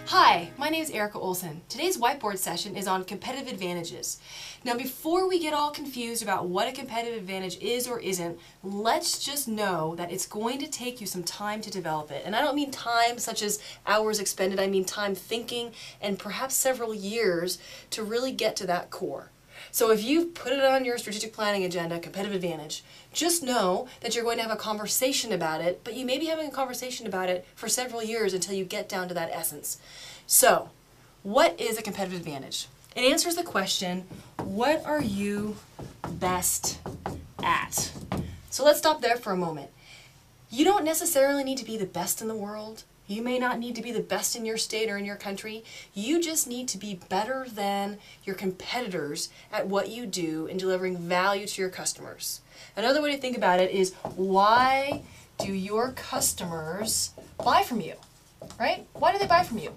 Hi, my name is Erica Olson. Today's whiteboard session is on competitive advantages. Now before we get all confused about what a competitive advantage is or isn't, let's just know that it's going to take you some time to develop it. And I don't mean time such as hours expended, I mean time thinking and perhaps several years to really get to that core. So if you've put it on your strategic planning agenda, competitive advantage, just know that you're going to have a conversation about it, but you may be having a conversation about it for several years until you get down to that essence. So, what is a competitive advantage? It answers the question, what are you best at? So let's stop there for a moment. You don't necessarily need to be the best in the world. You may not need to be the best in your state or in your country. You just need to be better than your competitors at what you do in delivering value to your customers. Another way to think about it is, why do your customers buy from you, right? Why do they buy from you?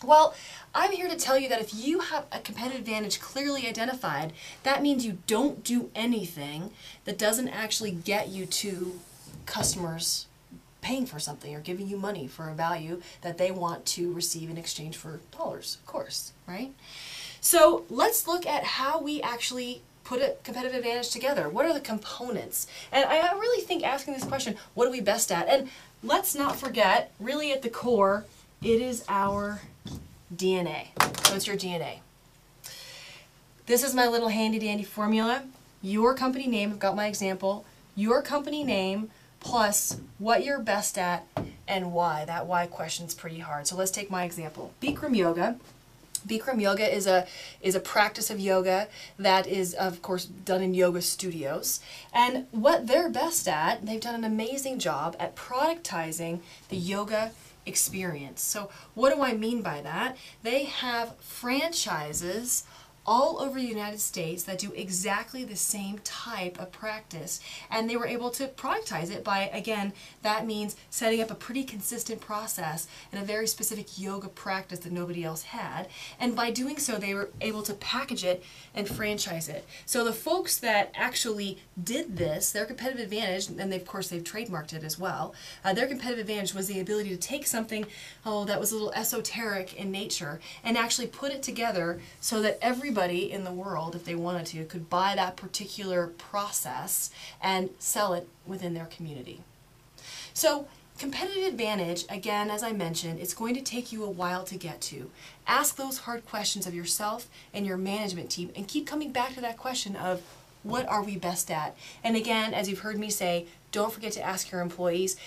Well, I'm here to tell you that if you have a competitive advantage clearly identified, that means you don't do anything that doesn't actually get you to customers paying for something or giving you money for a value that they want to receive in exchange for dollars, of course, right? So let's look at how we actually put a competitive advantage together. What are the components? And I really think asking this question, what are we best at? And let's not forget, really at the core, it is our DNA. So it's your DNA. This is my little handy dandy formula. Your company name, I've got my example, your company name plus what you're best at and why. That why question's pretty hard. So let's take my example. Bikram yoga. Bikram yoga is a practice of yoga that is, of course, done in yoga studios. And what they're best at, they've done an amazing job at productizing the yoga experience. So what do I mean by that? They have franchises all over the United States that do exactly the same type of practice, and they were able to productize it by, again, that means setting up a pretty consistent process and a very specific yoga practice that nobody else had, and by doing so they were able to package it and franchise it. So the folks that actually did this, their competitive advantage, and of course they've trademarked it as well, their competitive advantage was the ability to take something that was a little esoteric in nature and actually put it together so that everybody in the world, if they wanted to, could buy that particular process and sell it within their community. So competitive advantage, again, as I mentioned, it's going to take you a while to get to. Ask those hard questions of yourself and your management team and keep coming back to that question of, what are we best at? And again, as you've heard me say, don't forget to ask your employees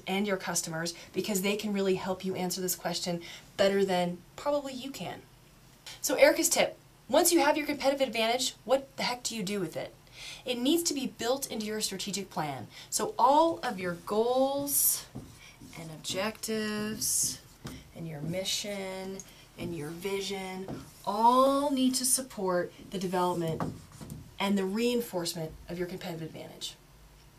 and your customers, because they can really help you answer this question better than probably you can. So Erica's tip, once you have your competitive advantage, what the heck do you do with it? It needs to be built into your strategic plan. So all of your goals and objectives and your mission and your vision all need to support the development and the reinforcement of your competitive advantage.